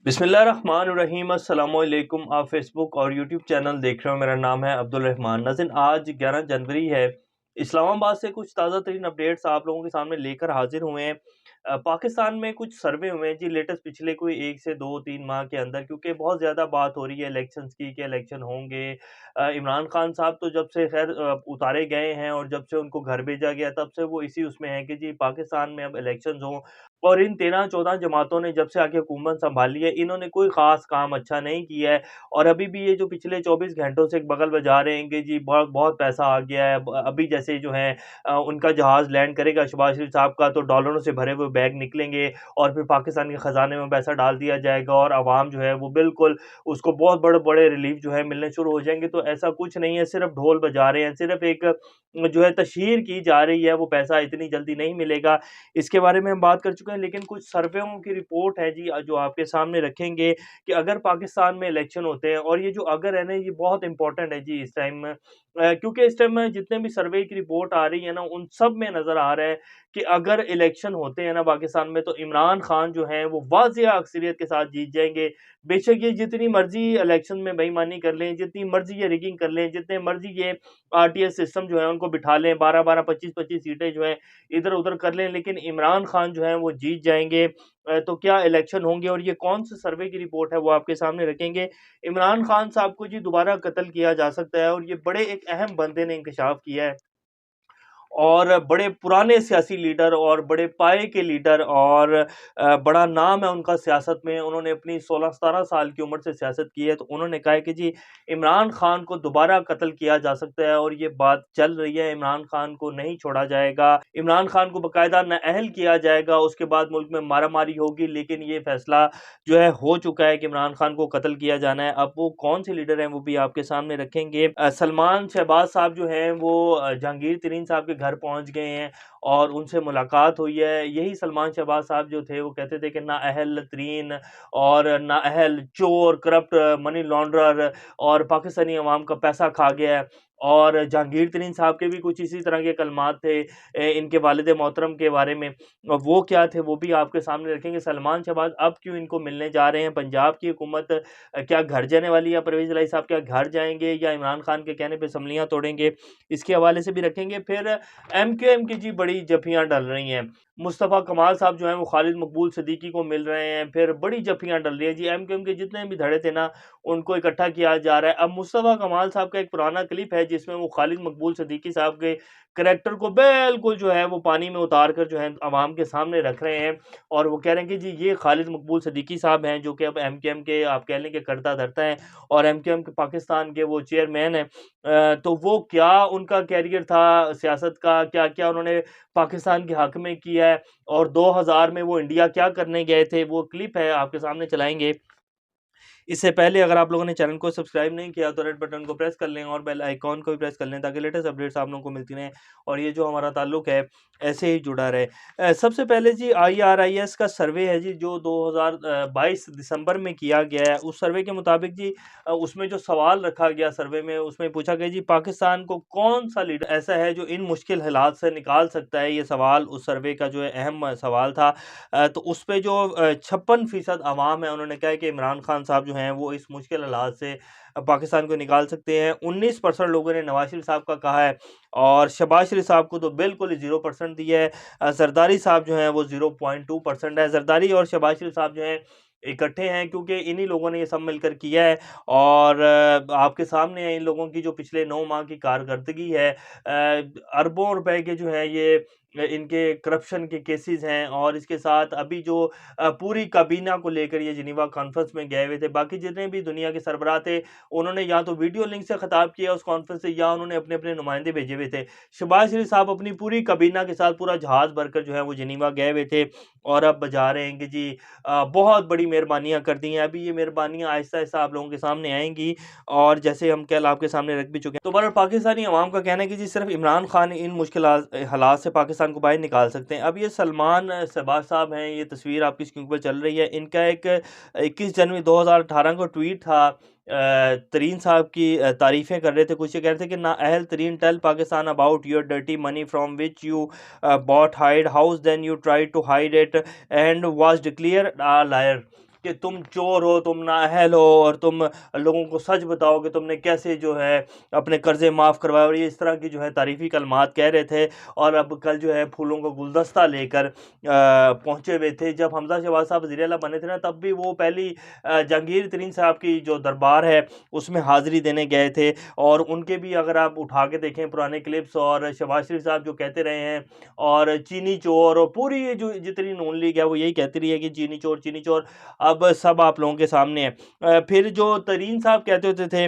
बिस्मिल्लाहिर्रहमानिर्रहीम अस्सलामुअलैकुम। आप फेसबुक और यूट्यूब चैनल देख रहे हो। मेरा नाम है अब्दुल रहमान। नाज़रीन, आज 11 जनवरी है। इस्लामाबाद से कुछ ताज़ा तरीन अपडेट्स आप लोगों के सामने लेकर हाजिर हुए हैं। पाकिस्तान में कुछ सर्वे हुए हैं जी लेटेस्ट पिछले कोई 1 से 2-3 माह के अंदर, क्योंकि बहुत ज़्यादा बात हो रही है इलेक्शंस की कि इलेक्शन होंगे। इमरान खान साहब तो जब से खैर उतारे गए हैं और जब से उनको घर भेजा गया तब से वो इसी उसमें हैं कि जी पाकिस्तान में अब इलेक्शंस हों। और इन 13-14 जमातों ने जब से आके हुकूमत सँभाली है, इन्होंने कोई ख़ास काम अच्छा नहीं किया है। और अभी भी ये जो पिछले 24 घंटों से बगल बजा रहे हैं कि जी बहुत बहुत पैसा आ गया है। ब अभी जैसे जो है उनका जहाज़ लैंड करेगा शहबाज शरीफ साहब का, तो डॉलरों से भरे हुए बैग निकलेंगे और फिर पाकिस्तान के ख़ज़ाने में पैसा डाल दिया जाएगा और अवाम जो है वो बिल्कुल उसको बहुत बड़े-बड़े रिलीफ़ जो है मिलने शुरू हो जाएँगे। तो ऐसा कुछ नहीं है, सिर्फ़ ढोल बजा रहे हैं, सिर्फ़ एक जो है तशहीर की जा रही है, वो पैसा इतनी जल्दी नहीं मिलेगा। इसके बारे में हम बात कर चुके हैं, लेकिन कुछ सर्वेओं की रिपोर्ट है जी जो आपके सामने रखेंगे कि अगर पाकिस्तान में इलेक्शन होते हैं, और ये जो अगर है ना ये बहुत इंपॉर्टेंट है जी इस टाइम क्योंकि इस टाइम जितने भी सर्वे की रिपोर्ट आ रही है ना उन सब में नज़र आ रहा है कि अगर इलेक्शन होते हैं ना पाकिस्तान में, तो इमरान खान जो हैं वो वाज़िया अक्सरियत के साथ जीत जाएँगे। बेशक ये जितनी मर्ज़ी इलेक्शन में बेईमानी कर लें, जितनी मर्ज़ी ये रिगिंग कर लें, जितने मर्ज़ी ये आरटीएस सिस्टम जो है उनको बिठा लें, 12-12, 25-25 सीटें जो हैं इधर-उधर कर लें, लेकिन इमरान खान जो हैं वो जीत जाएँगे। तो क्या इलेक्शन होंगे और ये कौन-से सर्वे की रिपोर्ट है वो आपके सामने रखेंगे। इमरान खान साहब को जी दोबारा कत्ल किया जा सकता है और ये बड़े एक अहम बंदे ने इंकशाफ किया है। और बड़े पुराने सियासी लीडर और बड़े पाये के लीडर और बड़ा नाम है उनका सियासत में। उन्होंने अपनी 16-17 साल की उम्र से सियासत की है, तो उन्होंने कहा है कि जी इमरान खान को दोबारा कत्ल किया जा सकता है और ये बात चल रही है। इमरान खान को नहीं छोड़ा जाएगा, इमरान खान को बाकायदा नाअहल किया जाएगा, उसके बाद मुल्क में मारामारी होगी। लेकिन ये फैसला जो है हो चुका है कि इमरान खान को कत्ल किया जाना है। अब वो कौन से लीडर हैं वो भी आपके सामने रखेंगे। सलमान शहबाज साहब जो हैं वो जहांगीर तरीन साहब के घर पहुँच गए हैं और उनसे मुलाकात हुई है। यही सलमान शहबाज साहब जो थे वो कहते थे कि नाअहल तरीन और नाअहल चोर, करप्ट मनी लॉन्ड्रर और पाकिस्तानी अवाम का पैसा खा गया है। और जहांगीर तरीन साहब के भी कुछ इसी तरह के कलमात थे इनके वालिद मोहतरम के बारे में। वो क्या थे वो भी आपके सामने रखेंगे। सलमान शहबाज अब क्यों इनको मिलने जा रहे हैं? पंजाब की हुकूमत क्या घर जाने वाली है? परवेज़ इलाही साहब क्या घर जाएँगे या इमरान खान के कहने पे असम्बलियाँ तोड़ेंगे? इसके हवाले से भी रखेंगे। फिर एमक्यूएम की जी बड़ी जफ़ियाँ डल रही हैं। मुस्तफ़ा कमाल साहब जो हैं वो खालिद मकबूल सिद्दीकी को मिल रहे हैं। फिर बड़ी जफ़ियाँ डल रही हैं जी। एमक्यूएम के जितने भी धड़े थे ना उनको इकट्ठा किया जा रहा है। अब मुस्तफ़ा कमाल साहब का एक पुराना क्लिप है जिसमें वो खालिद मकबूल सिद्दीकी साहब के करैक्टर को बिल्कुल जो है वो पानी में उतार कर जो है अवाम के सामने रख रहे हैं और वो कह रहे हैं कि जी ये खालिद मकबूल सिद्दीकी साहब हैं जो कि अब एमक्यूएम के आप कह लें कि कर्ता-धर्ता हैं और एमक्यूएम के पाकिस्तान के वो चेयरमैन हैं। तो वो क्या उनका कैरियर था सियासत का, क्या-क्या उन्होंने पाकिस्तान के हक में किया है और 2000 में वो इंडिया क्या करने गए थे, वो क्लिप है आपके सामने चलाएँगे। इससे पहले अगर आप लोगों ने चैनल को सब्सक्राइब नहीं किया तो रेड बटन को प्रेस कर लें और बेल आइकॉन को भी प्रेस कर लें ताकि लेटेस्ट अपडेट्स आप लोगों को मिलती रहें और ये जो हमारा ताल्लुक है ऐसे ही जुड़ा रहे। सबसे पहले जी IRIS का सर्वे है जी जो 2022 दिसंबर में किया गया है। उस सर्वे के मुताबिक जी उसमें जो सवाल रखा गया सर्वे में उसमें पूछा गया जी पाकिस्तान को कौन-सा लीडर ऐसा है जो इन मुश्किल हालात से निकाल सकता है? ये सवाल उस सर्वे का जो है अहम सवाल था। तो उसपे जो 56% अवाम है उन्होंने कहा है कि इमरान खान साहब जो हैं वो इस मुश्किल हालात से पाकिस्तान को निकाल सकते हैं। 19% लोगों ने नवाज शरीफ साहब का कहा है और शहबाज शरीफ साहब को तो बिल्कुल ही 0% दिया है। जरदारी साहब जो हैं वो 0.2% है। जरदारी और शहबाज शरीफ साहब जो हैं इकट्ठे हैं क्योंकि इन्हीं लोगों ने ये सब मिलकर किया है और आपके सामने है इन लोगों की जो पिछले 9 माह की कारकर्दगी है। अरबों रुपए के जो है ये इनके करप्शन के केसेस हैं और इसके साथ अभी जो पूरी काबीना को लेकर ये जिनेवा कॉन्फ्रेंस में गए हुए थे। बाकी जितने भी दुनिया के सरबराह थे, उन्होंने या तो वीडियो लिंक से खिताब किया उस कॉन्फ्रेंस से या उन्होंने अपने-अपने नुमाइंदे भेजे हुए थे। शहबाज शरीफ साहब अपनी पूरी काबीना के साथ पूरा जहाज़ भरकर जो है वो जिनेवा गए हुए थे और अब बजा रहे हैं कि जी बहुत बड़ी मेहरबानियाँ कर दी हैं। अभी ये मेहरबानियाँ आहिस्ता-आहिस्ता आप लोगों के सामने आएँगी और जैसे हम कल आपके सामने रख भी चुके हैं। तो बहरहाल पाकिस्तानी अवाम का कहना है कि जी सिर्फ़ इमरान खान इन मुश्किल हालात से पाकिस्तान को बाहर निकाल सकते हैं। अब ये सलमान शहबाज साहब हैं, ये तस्वीर आपकी स्क्रीन पर चल रही है। इनका एक 21 जनवरी 2018 को ट्वीट था तरीन साहब की तारीफ़ें कर रहे थे। कुछ ये कह रहे थे कि नाअहल तरीन tell Pakistan about your dirty money from which you bought Hyde house then you tried to hide it and was declared a liar. कि तुम चोर हो, तुम नाअहल हो और तुम लोगों को सच बताओ कि तुमने कैसे जो है अपने कर्जे माफ़ करवाए, और ये इस तरह की जो है तारीफ़ी कलमात कह रहे थे। और अब कल जो है फूलों का गुलदस्ता लेकर पहुँचे हुए थे। जब हमज़ा शहबाज साहब वज़ीर-ए-आला बने थे ना, तब भी वो पहली जहांगीर तरीन साहब की जो दरबार है उसमें हाज़िरी देने गए थे, और उनके भी अगर आप उठा के देखें पुराने क्लिप्स, और शहबाज शरीफ साहब जो कहते रहे हैं, और चीनी चोर, और पूरी ये जो जितनी नून लीग है वो यही कहती रही है कि चीनी चोर, चीनी चोर। अब सब आप लोगों के सामने है। फिर जो तरीन साहब कहते होते थे,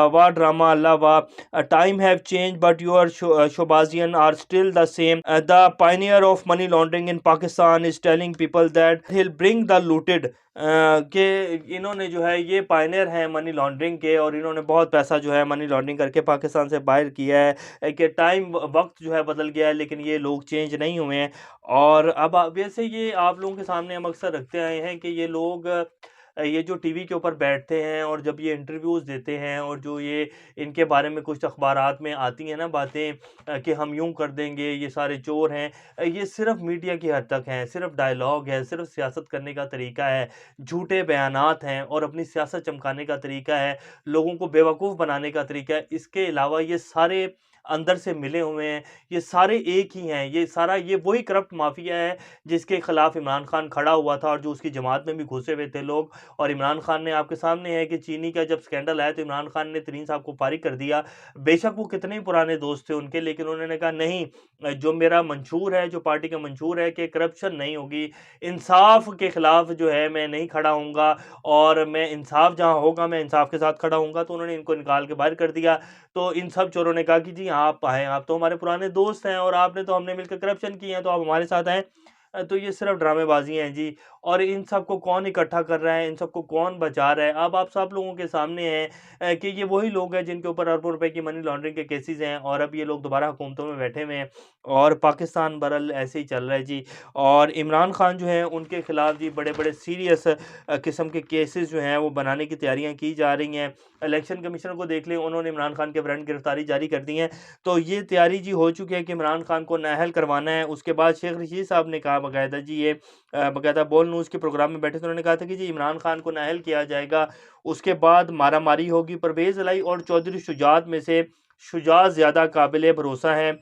वाह ड्रामा, अल्लाह वाह, time have change but your शोबाजियन are still the same, the pioneer of money laundering in Pakistan is telling people that he will bring the looted, कि इन्होंने जो है ये पायनियर हैं मनी लॉन्ड्रिंग के, और इन्होंने बहुत पैसा जो है मनी लॉन्ड्रिंग करके पाकिस्तान से बाहर किया है, कि टाइम वक्त जो है बदल गया है लेकिन ये लोग चेंज नहीं हुए हैं। और अब वैसे ये आप लोगों के सामने हम अक्सर रखते आए हैं कि ये लोग ये जो टीवी के ऊपर बैठते हैं और जब ये इंटरव्यूज़ देते हैं, और जो ये इनके बारे में कुछ अखबारात में आती हैं ना बातें, कि हम यूँ कर देंगे, ये सारे चोर हैं, ये सिर्फ़ मीडिया की हद तक हैं, सिर्फ़ डायलॉग है, सिर्फ़ सियासत करने का तरीका है, झूठे बयानात हैं और अपनी सियासत चमकाने का तरीका है, लोगों को बेवकूफ़ बनाने का तरीका है। इसके अलावा ये सारे अंदर से मिले हुए हैं, ये सारे एक ही हैं, ये वही करप्ट माफ़िया है जिसके खिलाफ इमरान खान खड़ा हुआ था, और जो उसकी जमात में भी घुसे हुए थे लोग। और इमरान खान ने, आपके सामने है कि चीनी का जब स्कैंडल आया तो इमरान खान ने तरीन साहब को फारिग कर दिया। बेशक वो कितने ही पुराने दोस्त थे उनके, लेकिन उन्होंने कहा नहीं, जो मेरा मंशूर है, जो पार्टी का मंशूर है कि करप्शन नहीं होगी, इंसाफ के खिलाफ जो है मैं नहीं खड़ा हूँगा, और मैं इंसाफ जहाँ होगा मैं इंसाफ के साथ खड़ा हूँगा, तो उन्होंने इनको निकाल के बाहर कर दिया। तो इन सब चोरों ने कहा कि जी आप आएँ, आप तो हमारे पुराने दोस्त हैं, और आपने तो हमने मिलकर करप्शन किए हैं, तो आप हमारे साथ आएँ। तो ये सिर्फ़ ड्रामेबाज़ी हैं जी। और इन सबको कौन इकट्ठा कर रहा है, इन सबको कौन बचा रहा है? अब आप सब लोगों के सामने है कि ये वही लोग हैं जिनके ऊपर अरबों रुपए की मनी लॉन्ड्रिंग के केसेज़ हैं, और अब ये लोग दोबारा हुकूमतों में बैठे हुए हैं, और पाकिस्तान बहरहाल ऐसे ही चल रहा है जी। और इमरान खान जो हैं उनके खिलाफ जी बड़े-बड़े सीरियस किस्म के केसेज़ जो हैं वो बनाने की तैयारियाँ की जा रही हैं। इलेक्शन कमीशन को देख लें, उन्होंने इमरान खान के वारंट गिरफ्तारी जारी कर दी है। तो ये तैयारी जी हो चुकी है कि इमरान खान को नाअहल करवाना है। उसके बाद शेख रशीद साहब ने कहा बाकायदा जी, ये बाकायदा बोल न्यूज़ के प्रोग्राम में बैठे थे, उन्होंने कहा था कि जी इमरान खान को नाअहल किया जाएगा, उसके बाद मारा-मारी होगी। परवेज़ इलाही और चौधरी शुजात में से शुजात ज़्यादा काबिल भरोसा हैं।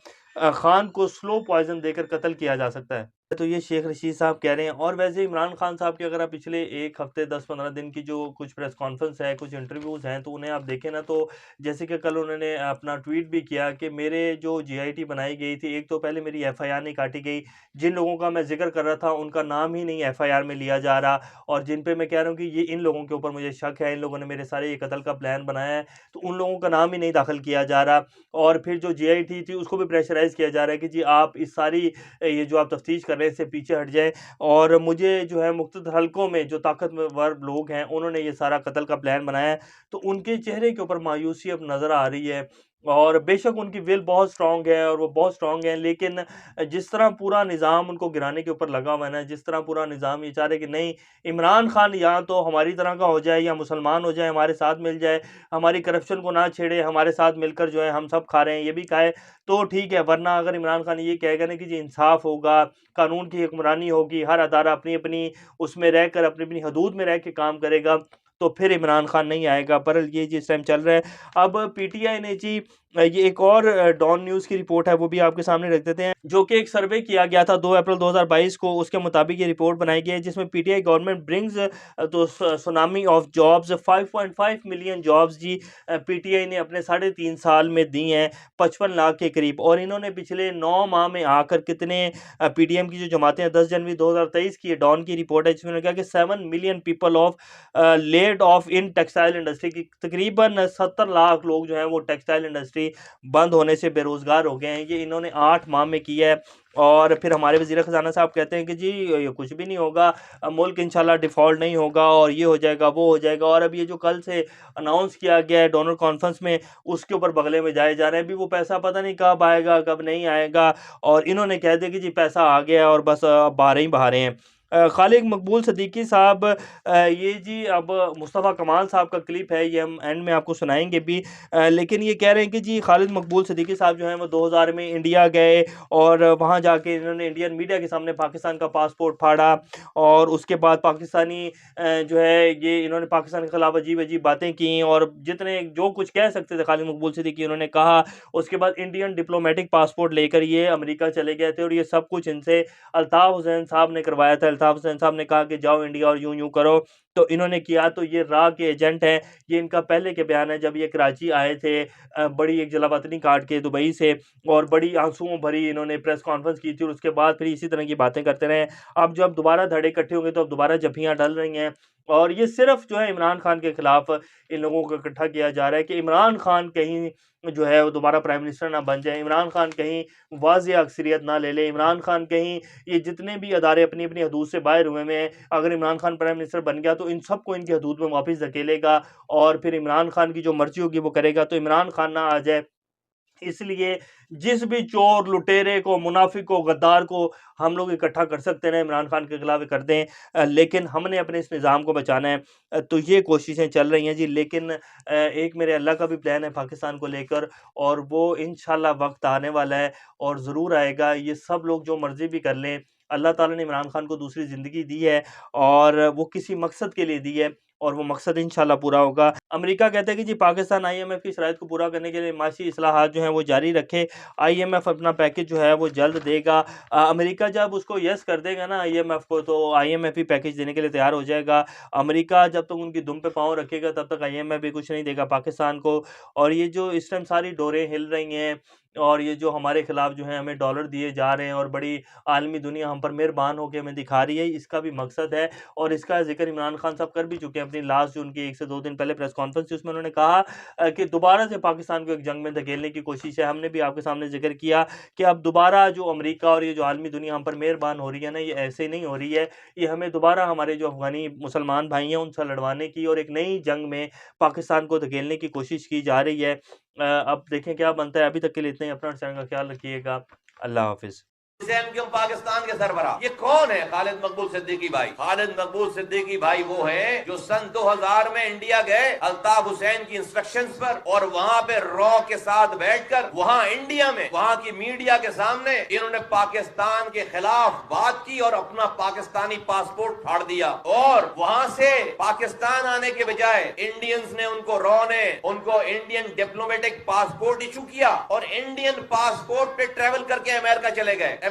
खान को स्लो पॉइज़न देकर कत्ल किया जा सकता है। तो ये शेख रशीद साहब कह रहे हैं। और वैसे इमरान खान साहब की अगर आप पिछले 1 हफ़्ते 10-15 दिन की जो कुछ प्रेस कॉन्फ्रेंस है, कुछ इंटरव्यूज़ हैं, तो उन्हें आप देखें ना, तो जैसे कि कल उन्होंने अपना ट्वीट भी किया कि मेरे जो जीआईटी बनाई गई थी, एक तो पहले मेरी एफआईआर नहीं काटी गई, जिन लोगों का मैं ज़िक्र कर रहा था उनका नाम ही नहीं एफआईआर में लिया जा रहा, और जिन पे मैं कह रहा हूँ कि ये इन लोगों के ऊपर मुझे शक है, इन लोगों ने मेरे सारे ये कत्ल का प्लान बनाया है, तो उन लोगों का नाम ही नहीं दाखिल किया जा रहा। और फिर जो जीआईटी थी उसको भी प्रेशराइज़ किया जा रहा है कि जी आप इस सारी ये जो आप तफ्तीश कर रहे हैं इससे पीछे हट जाएँ। और मुझे जो है मुख्तलिफ हलकों में जो ताकतवर लोग हैं उन्होंने ये सारा कत्ल का प्लान बनाया है। तो उनके चेहरे के ऊपर मायूसी अब नज़र आ रही है, और बेशक उनकी विल बहुत स्ट्रॉन्ग है और वो बहुत स्ट्रॉन्ग है, लेकिन जिस तरह पूरा निज़ाम उनको गिराने के ऊपर लगा हुआ है ना, जिस तरह पूरा निज़ाम ये चाह रहे कि नहीं, इमरान खान या तो हमारी तरह का हो जाए या मुसलमान हो जाए, हमारे साथ मिल जाए, हमारी करप्शन को ना छेड़े, हमारे साथ मिलकर जो है हम सब खा रहे हैं, ये भी खाए तो ठीक है। वरना अगर इमरान खान ये कहेगा ना कि जी इंसाफ होगा, कानून की हुक्मरानी होगी, हर अदारा अपनी-अपनी उसमें रहकर अपनी-अपनी हदूद में रह के काम करेगा, तो फिर इमरान खान नहीं आएगा। बहरहाल ये जिस टाइम चल रहा है। अब पीटीआई ने जी ये एक और डॉन न्यूज़ की रिपोर्ट है, वो भी आपके सामने रख देते हैं, जो कि एक सर्वे किया गया था 2 अप्रैल 2022 को। उसके मुताबिक ये रिपोर्ट बनाई गई है जिसमें पीटीआई गवर्नमेंट ब्रिंग्स तो tsunami of jobs 5.5 million jobs जी पीटीआई ने अपने 3.5 साल में दी हैं, 55 लाख के करीब। और इन्होंने पिछले 9 माह में आकर कितने पीडीएम की जो जमातें हैं, 10 जनवरी 2023 की डॉन की रिपोर्ट है जिसमें उन्होंने कहा कि 7 million people of laid off in textile industry की तकरीबन 70 लाख लोग जो हैं वो टेक्सटाइल इंडस्ट्री बंद होने से बेरोजगार हो गए हैं। ये इन्होंने 8 माह में किया है। और फिर हमारे वज़ीर ख़ज़ाना साहब कहते हैं कि जी ये कुछ भी नहीं होगा, मुल्क इंशाल्लाह डिफ़ॉल्ट नहीं होगा, और ये हो जाएगा, वो हो जाएगा। और अब ये जो कल से अनाउंस किया गया है डोनर कॉन्फ्रेंस में, उसके ऊपर बगले में जाए जा रहे हैं। अभी वो पैसा पता नहीं कब आएगा, कब नहीं आएगा, और इन्होंने कह दिया कि जी पैसा आ गया और बस अब बहा रहे ही बहा रहे हैं। खालिद मकबूल सिद्दीकी साहब, ये जी अब मुस्तफ़ा कमाल साहब का क्लिप है, ये हम एंड में आपको सुनाएंगे भी। लेकिन ये कह रहे हैं कि जी खालिद मकबूल सिद्दीकी साहब जो हैं वो 2000 में इंडिया गए और वहाँ जाके इन्होंने इंडियन मीडिया के सामने पाकिस्तान का पासपोर्ट फाड़ा और उसके बाद पाकिस्तानी जो है ये इन्होंने पाकिस्तान के खिलाफ अजीब अजीब बातें की और जितने जो कुछ कह सकते थे खालिद मकबूल सिद्दीकी उन्होंने कहा। उसके बाद इंडियन डिप्लोमेटिक पासपोर्ट लेकर ये अमेरिका चले गए थे और ये सब कुछ इनसे अल्ताफ़ हुसैन साहब ने करवाया था। अल्ताफ़ हुसैन साहब ने कहा कि जाओ इंडिया और यूँ-यूँ करो, तो इन्होंने किया। तो ये रा के एजेंट हैं, ये इनका पहले के बयान है जब ये कराची आए थे बड़ी एक जलावतनी काट के दुबई से और बड़ी आंसुओं भरी इन्होंने प्रेस कॉन्फ्रेंस की थी और उसके बाद फिर इसी तरह की बातें करते रहे। अब जब दोबारा धड़े इकट्ठे होंगे तो अब दोबारा जफ्फियाँ डल रही हैं और ये सिर्फ़ जो है इमरान खान के खिलाफ इन लोगों को इकट्ठा किया जा रहा है कि इमरान खान कहीं जो है वो दोबारा प्राइम मिनिस्टर ना बन जाए, इमरान खान कहीं वाज़ेह अक्सरियत ना ले ले, इमरान खान कहीं ये जितने भी अदारे अपनी-अपनी हदूद से बाहर हुए हैं, अगर इमरान खान प्राइम मिनिस्टर बन गया तो इन सबको इनकी हदूद में वापस धकेलेगा और फिर इमरान खान की जो मर्ज़ी होगी वो करेगा, तो इमरान खान ना आ जाए। इसलिए जिस भी चोर, लुटेरे को, मुनाफ़िक को, गद्दार को हम लोग इकट्ठा कर सकते हैं, इमरान खान के खिलाफ कर दें, लेकिन हमने अपने इस निज़ाम को बचाना है। तो ये कोशिशें चल रही हैं जी, लेकिन एक मेरे अल्लाह का भी प्लान है पाकिस्तान को लेकर और वो इंशाअल्लाह वक़्त आने वाला है और ज़रूर आएगा। ये सब लोग जो मर्ज़ी भी कर लें, अल्लाह ताला ने इमरान खान को दूसरी ज़िंदगी दी है और वो किसी मकसद के लिए दी है और वो मकसद इंशाअल्लाह पूरा होगा। अमेरिका कहता है कि जी पाकिस्तान आईएमएफ की शराइत को पूरा करने के लिए माशी इस्लाहात जो हैं वो जारी रखे। आईएमएफ अपना पैकेज जो है वो जल्द देगा। अमेरिका जब उसको यस कर देगा ना आईएमएफ को, तो आईएमएफ ही पैकेज देने के लिए तैयार हो जाएगा। अमेरिका जब तक उनकी दुम पे पाँव रखेगा तब तक आईएमएफ भी कुछ नहीं देगा पाकिस्तान को। और ये जो इस टाइम सारी डोरें हिल रही हैं और ये जो हमारे खिलाफ जो है हमें डॉलर दिए जा रहे हैं और बड़ी आलमी दुनिया हम पर मेहरबान होकर हमें दिखा रही है, इसका भी मकसद है और इसका ज़िक्र इमरान खान साहब कर भी चुके हैं अपनी लास्ट जो उनकी 1 से 2 दिन पहले प्रेस कॉन्फ्रेंस थी, उसमें उन्होंने कहा कि दोबारा से पाकिस्तान को एक जंग में धकेलने की कोशिश है। हमने भी आपके सामने ज़िक्र किया कि अब दोबारा जो अमेरिका और ये जो आलमी दुनिया हम पर मेहरबान हो रही है ना, ये ऐसे नहीं हो रही है। ये हमें दोबारा हमारे जो अफ़गानी मुसलमान भाई हैं उनसे लड़वाने की और एक नई जंग में पाकिस्तान को धकेलने की कोशिश की जा रही है। अब देखें क्या बनता है। अभी तक के लिए इतना ही। अपना चैनल का ख्याल रखिएगा। अल्लाह हाफ़िज़। हुसैन क्यों पाकिस्तान के सरबराह? ये कौन है खालिद मकबूल सिद्दीकी भाई? खालिद मकबूल सिद्दीकी भाई वो हैं जो सन 2000 में इंडिया गए अल्ताफ हुसैन की इंस्ट्रक्शंस पर और वहां पे रॉ के साथ बैठकर वहां इंडिया में वहां की मीडिया के सामने इन्होंने पाकिस्तान के खिलाफ बात की और अपना पाकिस्तानी पासपोर्ट फाड़ दिया और वहां से पाकिस्तान आने के बजाय इंडियंस ने उनको रॉ ने उनको इंडियन डिप्लोमेटिक पासपोर्ट इशू किया और इंडियन पासपोर्ट पे ट्रेवल करके अमेरिका चले गए।